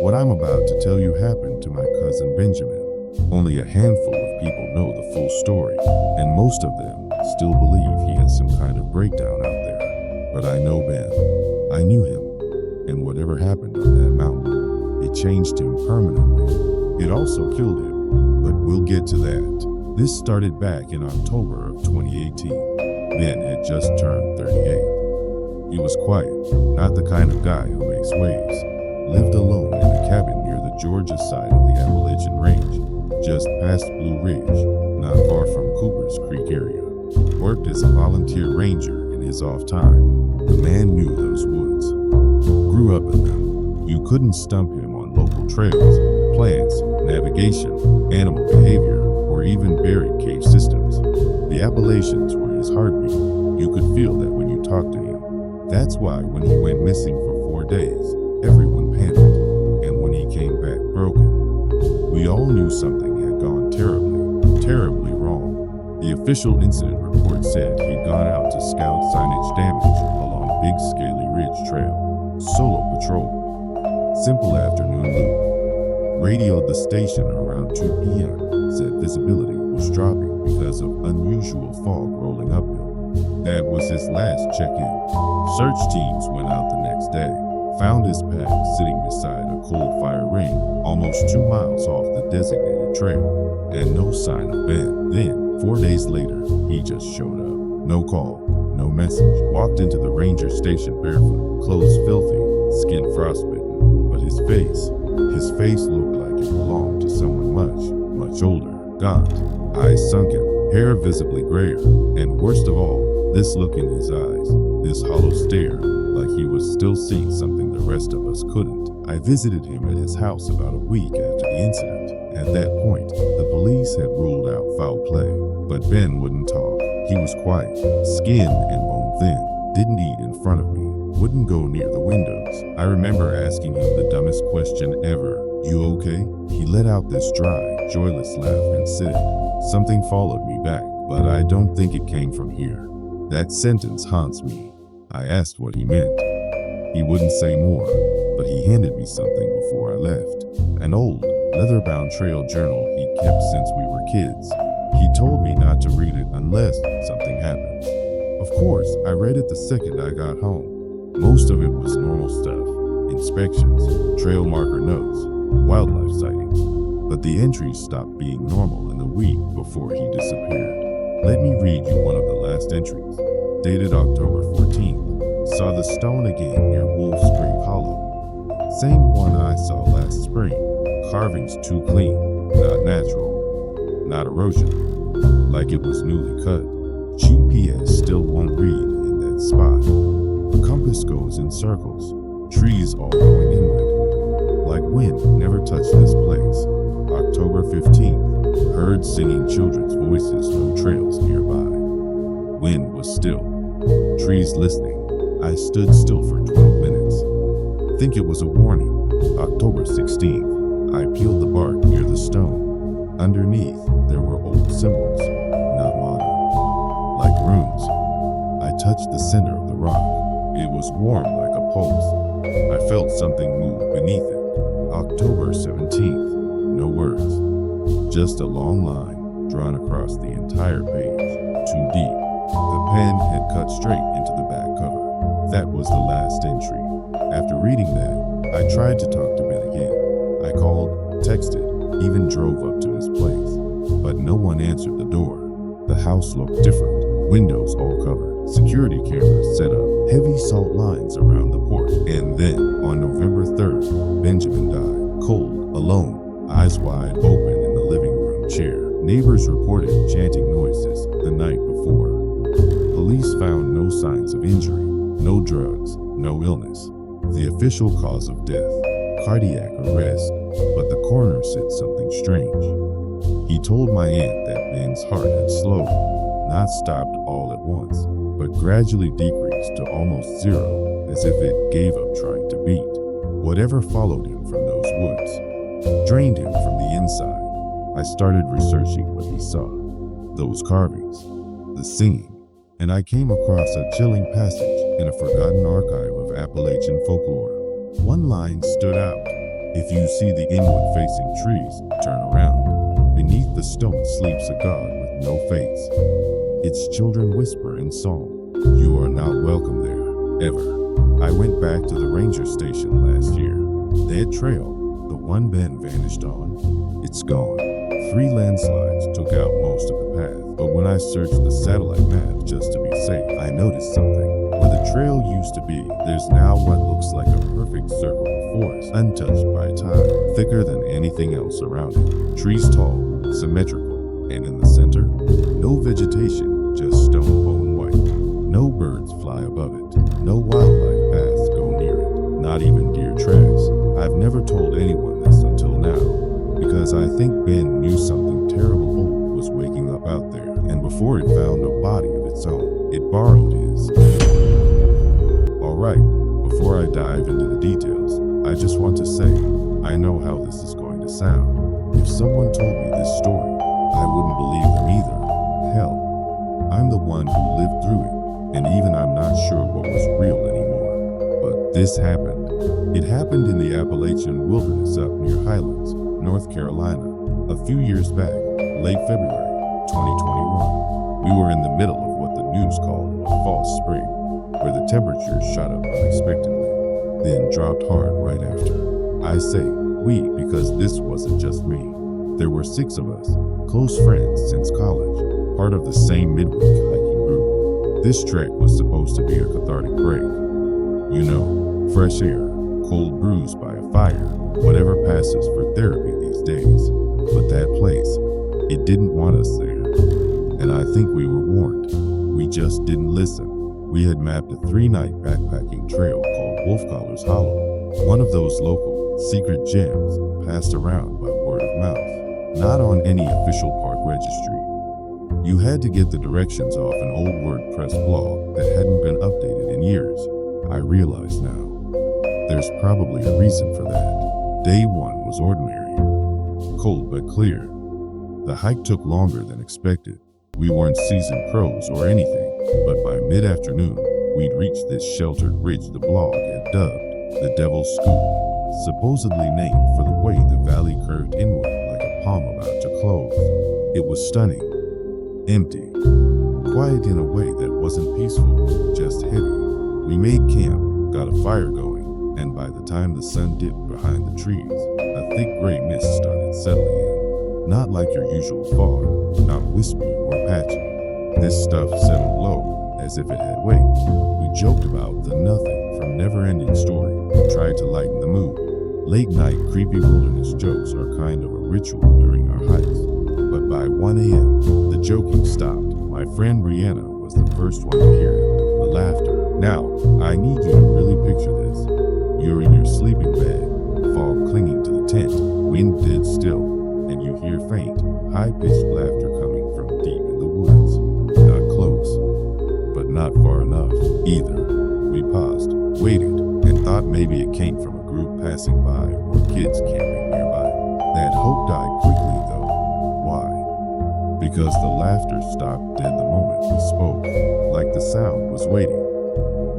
What I'm about to tell you happened to my cousin Benjamin. Only a handful of people know the full story, and most of them still believe he has some kind of breakdown out there. But I know Ben. I knew him, and whatever happened on that mountain, it changed him permanently. It also killed him, but we'll get to that. This started back in October of 2018. Ben had just turned 38. He was quiet, not the kind of guy who makes waves. Lived alone in a cabin near the Georgia side of the Appalachian Range, just past Blue Ridge, not far from Cooper's Creek area. Worked as a volunteer ranger in his off time. The man knew those woods. Grew up in them. You couldn't stump him on local trails, plants, navigation, animal behavior, or even buried cave systems. The Appalachians were his heartbeat. You could feel that when you talked to him. That's why when he went missing for 4 days, everyone panicked, and when he came back broken, we all knew something had gone terribly wrong. The official incident report said he'd gone out to scout signage damage along Big Scaly Ridge Trail. Solo patrol. Simple afternoon loop. Radioed the station around 2 p.m. Said visibility was dropping because of unusual fog rolling uphill. That was his last check-in. Search teams went out the next day. Found his pack sitting beside a coal fire ring, almost 2 miles off the designated trail, and no sign of Ben. Then, 4 days later, he just showed up. No call, no message. Walked into the ranger station barefoot, clothes filthy, skin frostbitten, but his face looked like it belonged to someone much older. Gaunt, eyes sunken, hair visibly grayer, and worst of all, this look in his eyes, this hollow stare, like he was still seeing something the rest of us couldn't. I visited him at his house about a week after the incident. At that point, the police had ruled out foul play, but Ben wouldn't talk. He was quiet, skin and bone thin, didn't eat in front of me, wouldn't go near the windows. I remember asking him the dumbest question ever. You okay? He let out this dry, joyless laugh and said, something followed me back, but I don't think it came from here. That sentence haunts me. I asked what he meant. He wouldn't say more, but he handed me something before I left. An old, leather-bound trail journal he'd kept since we were kids. He told me not to read it unless something happened. Of course, I read it the second I got home. Most of it was normal stuff. Inspections, trail marker notes, wildlife sightings. But the entries stopped being normal in the week before he disappeared. Let me read you one of the last entries. Dated October 14th. Saw the stone again near Wolf Spring Hollow. Same one I saw last spring. Carvings too clean, not natural, not erosion, like it was newly cut. GPS still won't read in that spot. The compass goes in circles, trees all going inward. Like wind never touched this place. October 15th, heard singing children's voices, no trails nearby. Wind was still, trees listening. I stood still for 12 minutes. Think it was a warning. October 16th, I peeled the bark near the stone. Underneath, there were old symbols, not modern, like runes. I touched the center of the rock. It was warm like a pulse. I felt something move beneath it. October 17th, no words, just a long line drawn across the entire page, too deep. The pen had cut straight into the back cover. That was the last entry. After reading that, I tried to talk to Ben again. I called, texted, even drove up to his place, but no one answered the door. The house looked different, windows all covered, security cameras set up, heavy salt lines around the porch. And then, on November 3rd, Benjamin died, cold, alone, eyes wide open in the living room chair. Neighbors reported chanting noises the night before. Police found no signs of injury, no drugs, no illness. The official cause of death, cardiac arrest, but the coroner said something strange. He told my aunt that Ben's heart had slowed, not stopped all at once, but gradually decreased to almost zero, as if it gave up trying to beat. Whatever followed him from those woods drained him from the inside. I started researching what he saw, those carvings, the singing, and I came across a chilling passage in a forgotten archive of Appalachian folklore. One line stood out. If you see the inward-facing trees, turn around. Beneath the stone sleeps a god with no face. Its children whisper in song, "You are not welcome there, ever." I went back to the ranger station last year. That trail, the one Ben vanished on, it's gone. 3 landslides took out most of the path, but when I searched the satellite map just to be safe, I noticed something. Where the trail used to be, there's now what looks like a perfect circle of forest, untouched by time, thicker than anything else around it. Trees tall, symmetrical, and in the center, no vegetation, just stone bone white. No birds fly above it, no wildlife paths go near it, not even deer tracks. I've never told anyone this until now, because I think Ben knew something terrible old was waking up out there, and before it found a body of its own, it borrowed his. Alright, before I dive into the details, I just want to say, I know how this is going to sound. If someone told me this story, I wouldn't believe them either. Hell, I'm the one who lived through it, and even I'm not sure what was real anymore. But this happened. It happened in the Appalachian wilderness up near Highlands, North Carolina, a few years back, late February 2021. We were in the middle of what the news called a false spring, where the temperature shot up unexpectedly, then dropped hard right after. I say we because this wasn't just me. There were 6 of us, close friends since college, part of the same midweek hiking group. This trek was supposed to be a cathartic break. You know, fresh air, cold brews by a fire, whatever passes for therapy these days. But that place, it didn't want us there. And I think we were warned. We just didn't listen. We had mapped a 3-night backpacking trail called Wolfcollar's Hollow, one of those local, secret gems passed around by word of mouth, not on any official park registry. You had to get the directions off an old WordPress blog that hadn't been updated in years. I realize now. There's probably a reason for that. Day 1 was ordinary. Cold but clear. The hike took longer than expected. We weren't seasoned pros or anything, but by mid-afternoon, we'd reached this sheltered ridge the blog had dubbed the Devil's Scoop, supposedly named for the way the valley curved inward like a palm about to close. It was stunning, empty, quiet in a way that wasn't peaceful, just heavy. We made camp, got a fire going, and by the time the sun dipped behind the trees, a thick gray mist started settling in. Not like your usual fog, not wispy or patchy. This stuff settled low, as if it had weight. We joked about the nothing from Never-Ending Story, tried to lighten the mood. Late-night creepy wilderness jokes are kind of a ritual during our hikes. But by 1 a.m., the joking stopped. My friend Brianna was the first one to hear it, the laughter. Now, I need you to really picture this. You're in your sleeping bag, fog clinging to the tent, wind dead still, and you hear faint, high-pitched laughter coming from deep in the woods. Not close, but not far enough either. We paused, waited, and thought maybe it came from a group passing by or kids camping nearby. That hope died quickly, though. Why? Because the laughter stopped dead the moment we spoke, like the sound was waiting,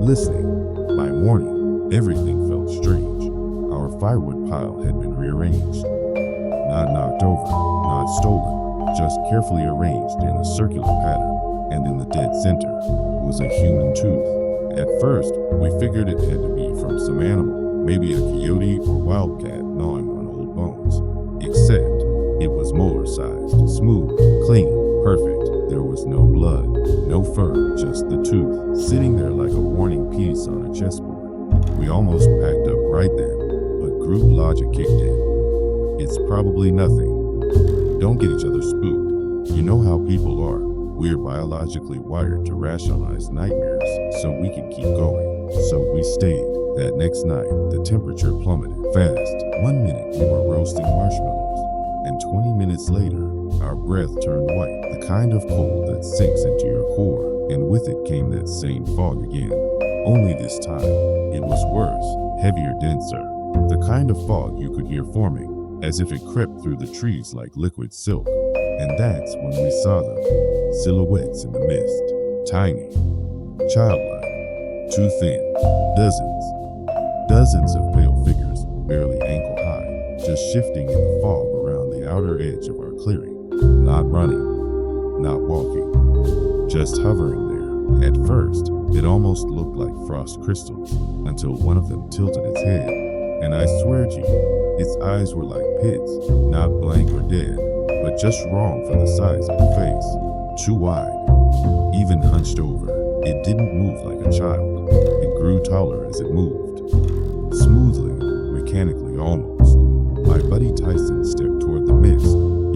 listening. By morning, everything felt strange. Our firewood pile had been rearranged. Not knocked over, not stolen, just carefully arranged in a circular pattern, and in the dead center was a human tooth. At first, we figured it had to be from some animal, maybe a coyote or wildcat gnawing on old bones. Except, it was molar-sized, smooth, clean, perfect. There was no blood, no fur, just the tooth, sitting there like a warning piece on a chessboard. We almost packed up right then, but group logic kicked in. It's probably nothing. Don't get each other spooked. You know how people are. We're biologically wired to rationalize nightmares, so we can keep going. So we stayed. That next night, the temperature plummeted fast. 1 minute we were roasting marshmallows, and 20 minutes later, our breath turned white, the kind of cold that sinks into your core, and with it came that same fog again. Only this time, it was worse, heavier, denser. The kind of fog you could hear forming, as if it crept through the trees like liquid silk. And that's when we saw them, silhouettes in the mist, tiny, childlike, too thin, dozens of pale figures, barely ankle high, shifting in the fog around the outer edge of our clearing. Not running, not walking, just hovering there. At first, it almost looked like frost crystals until one of them tilted its head, and I swear to you, its eyes were like pits, not blank or dead, but just wrong for the size of the face. Too wide, even hunched over. It didn't move like a child. It grew taller as it moved. Smoothly, mechanically almost. My buddy Tyson stepped toward the mist,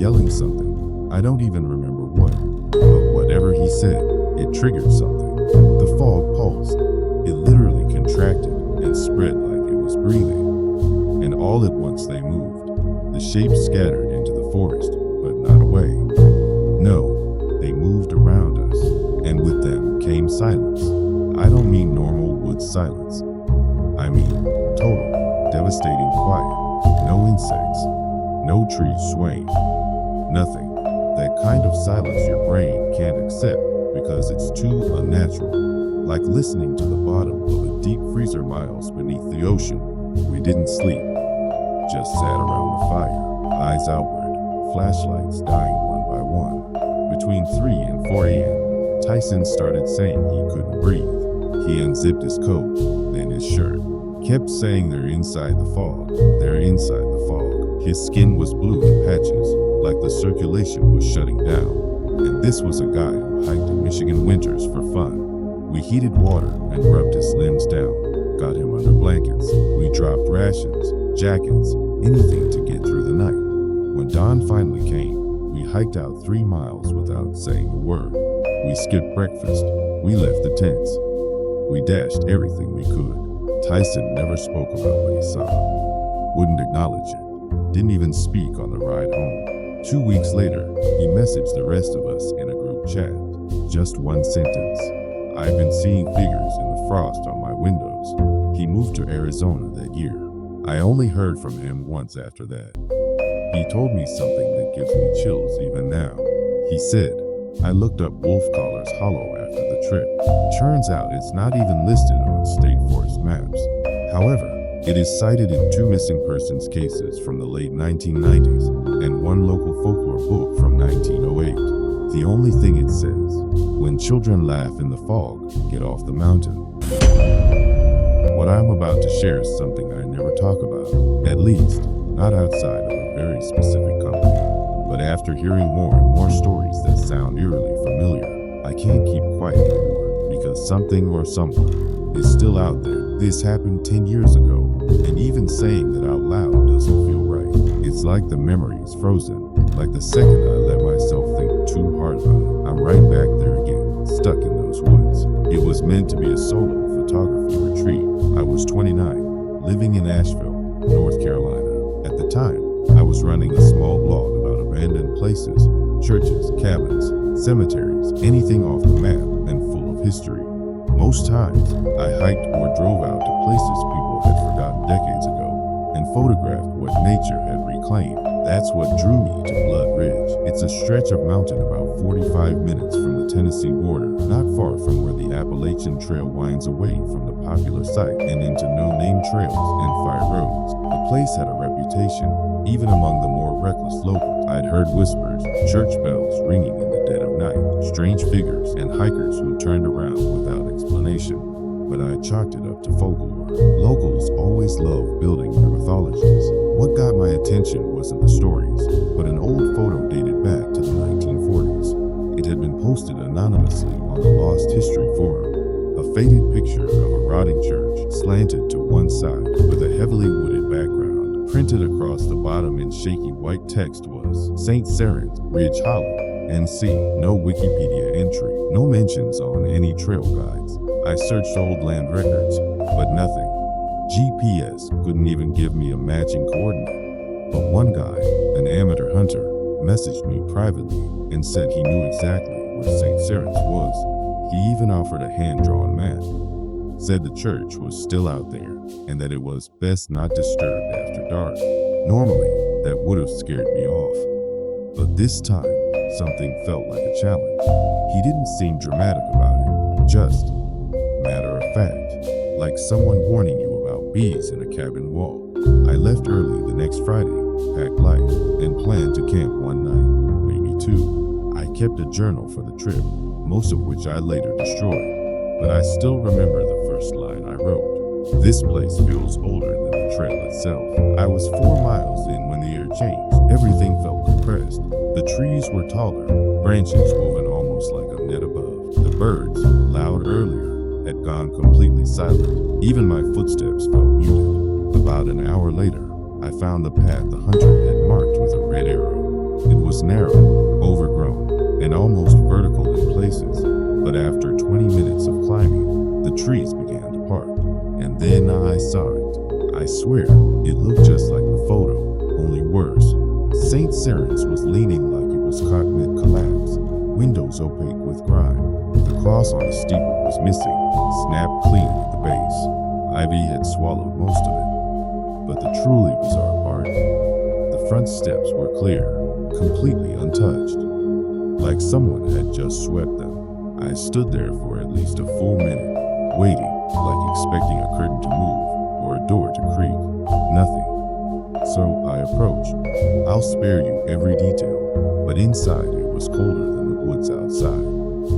yelling something. I don't even remember what, but whatever he said, it triggered something. The fog pulsed. It literally contracted and spread like it was breathing. And all at once they moved. The shapes scattered into the forest, but not away. No, they moved around us, and with them came silence. I don't mean normal woods silence. I mean total, devastating quiet. No insects, no trees swaying, nothing. That kind of silence your brain can't accept because it's too unnatural. Like listening to the bottom of a deep freezer miles beneath the ocean. We didn't sleep, just sat around the fire, eyes outward, flashlights dying one by one. Between 3 and 4 a.m., Tyson started saying he couldn't breathe. He unzipped his coat, then his shirt. Kept saying they're inside the fog. They're inside the fog. His skin was blue in patches, like the circulation was shutting down. And this was a guy who hiked in Michigan winters for fun. We heated water and rubbed his limbs down, got him under blankets. We dropped rations, jackets, anything to get through the night. When dawn finally came, we hiked out 3 miles without saying a word. We skipped breakfast. We left the tents. We dashed everything we could. Tyson never spoke about what he saw. Wouldn't acknowledge it. Didn't even speak on the ride home. 2 weeks later, he messaged the rest of us in a group chat. Just one sentence. I've been seeing figures in the frost on my windows. He moved to Arizona that year. I only heard from him once after that. He told me something that gives me chills even now. He said, I looked up Wolf Collar's Hollow after the trip. Turns out it's not even listed on state forest maps. However, it is cited in 2 missing persons cases from the late 1990s and 1 local folklore book from 1908. The only thing it says, when children laugh in the fog, get off the mountain. What I'm about to share is something I never talk about, at least not outside of a very specific company. But after hearing more and more stories that sound eerily familiar, I can't keep quiet anymore because something or someone is still out there. This happened 10 years ago, and even saying that out loud doesn't feel right. It's like the memory is frozen, like the second I let myself think too hard about it, I'm right back there again, stuck in those woods. It was meant to be a solo photography retreat. I was 29, living in Asheville, North Carolina. At the time, I was running a small blog about abandoned places, churches, cabins, cemeteries, anything off the map and full of history. Most times, I hiked or drove out to places people had forgotten decades ago and photographed what nature had reclaimed. That's what drew me to Blood Ridge. It's a stretch of mountain about 45 minutes from the Tennessee border, not far from where the Appalachian Trail winds away from the popular site and into no-name trails and fire roads. The place had a reputation, even among the more reckless locals. I'd heard whispers, church bells ringing in the dead of night, strange figures, and hikers who turned around without explanation. But I chalked it up to folklore. Locals always love building their mythologies. What got my attention wasn't the stories, but an old photo dated back to the 1940s. It had been posted anonymously on the Lost History Forum. A faded picture of a rotting church, slanted to one side, with a heavily wooded background. Printed across the bottom in shaky white text was St. Saren's, Ridge Hollow, NC. No Wikipedia entry, no mentions on any trail guides. I searched old land records, but nothing. GPS couldn't even give me a matching coordinate. But one guy, an amateur hunter, messaged me privately and said he knew exactly where St. Saren's was. He even offered a hand-drawn map. Said the church was still out there and that it was best not disturbed after dark. Normally, that would have scared me off. But this time, something felt like a challenge. He didn't seem dramatic about it, just matter of fact, like someone warning you about bees in a cabin wall. I left early the next Friday, pack light, and planned to camp one night, maybe two. I kept a journal for the trip, most of which I later destroyed, but I still remember the first line I wrote. This place feels older than the trail itself. I was 4 miles in when the air changed. Everything felt compressed. The trees were taller, branches woven almost like a net above. The birds, loud earlier, had gone completely silent. Even my footsteps felt muted. About an hour later, I found the path the hunter had marked with a red arrow. It was narrow, overgrown, and almost vertical in places, but after 20 minutes of climbing, the trees began to part. And then I saw it. I swear, it looked just like the photo, only worse. St. Cyrin's was leaning like it was caught mid-collapse, windows opaque with grime. The cross on the steeple was missing, snapped clean at the base. Ivy had swallowed most of it. But the truly bizarre part, the front steps were clear, completely untouched, like someone had just swept them. I stood there for at least a full minute, waiting, like expecting a curtain to move or a door to creak. Nothing. So I approached. I'll spare you every detail, but inside it was colder than the woods outside.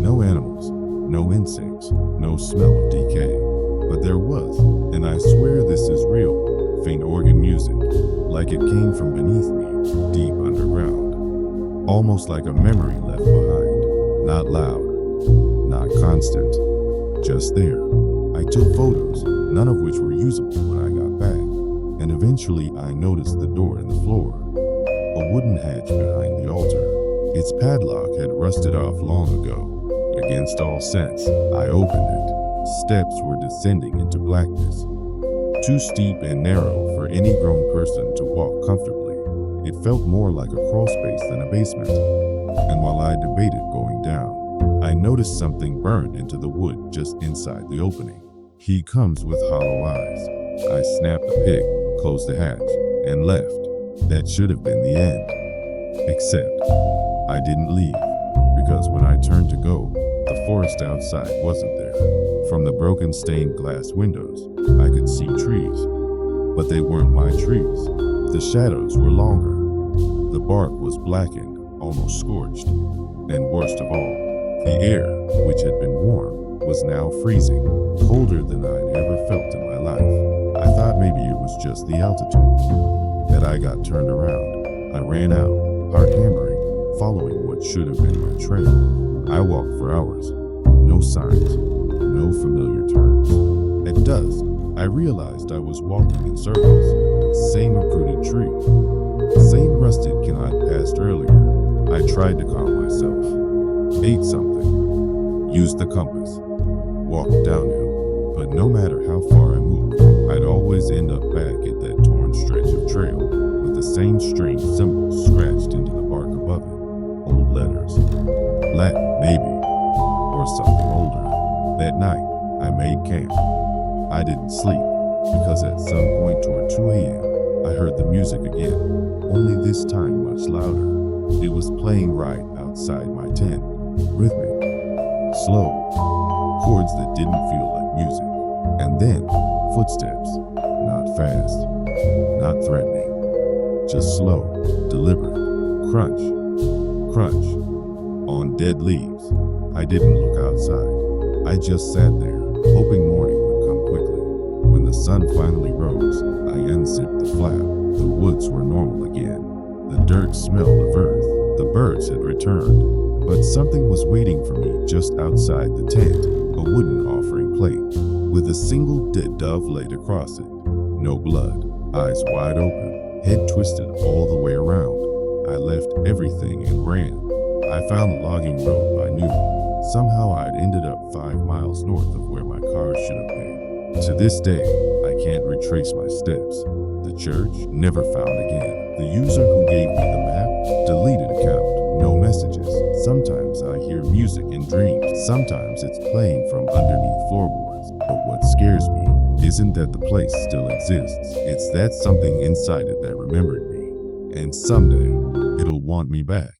No animals, no insects, no smell of decay. But there was, and I swear this is real, faint organ music, like it came from beneath me, deep underground. Almost like a memory left behind. Not loud, not constant, just there. I took photos, none of which were usable when I got back, and eventually I noticed the door in the floor, a wooden hatch behind the altar. Its padlock had rusted off long ago. Against all sense, I opened it. Steps were descending into blackness, too steep and narrow for any grown person to walk comfortably. It felt more like a crawl space than a basement, and while I debated going down, I noticed something burned into the wood just inside the opening. He comes with hollow eyes. I snapped the pig, closed the hatch, and left. That should have been the end. Except, I didn't leave, because when I turned to go, the forest outside wasn't there. From the broken stained glass windows, I could see trees, but they weren't my trees. The shadows were longer. The bark was blackened, almost scorched. And worst of all, the air, which had been warm, was now freezing, colder than I'd ever felt in my life. I thought maybe it was just the altitude. That I got turned around. I ran out, heart hammering, following what should have been my trail. I walked for hours. No signs, no familiar turns. At dusk, I realized I was walking in circles. Same uprooted tree. Same rusted can I'd passed earlier. I tried to calm myself. Ate something. Used the compass. Walked downhill. But no matter how far I moved, I'd always end up back at that torn stretch of trail, with the same strange symbols scratched into the bark above it. Old letters. Latin, maybe. Or something older. That night, I made camp. I didn't sleep, because at some point toward 2 a.m., I heard the music again, only this time much louder. It was playing right outside my tent, rhythmic, slow, chords that didn't feel like music. And then, footsteps, not fast, not threatening, just slow, deliberate, crunch, crunch, on dead leaves. I didn't look outside. I just sat there, hoping morning would come quickly. When the sun finally rose, I unzipped the flap. The woods were normal again. The dirt smelled of earth. The birds had returned. But something was waiting for me just outside the tent, a wooden offering plate, with a single dead dove laid across it. No blood, eyes wide open, head twisted all the way around. I left everything and ran. I found the logging road by noon. Somehow I'd ended up 5 miles north of where my car should have been. To this day, I can't retrace my steps. The church, never found again. The user who gave me the map, deleted account, no messages. Sometimes I hear music in dreams. Sometimes it's playing from underneath floorboards. But what scares me isn't that the place still exists. It's that something inside it that remembered me. And someday, it'll want me back.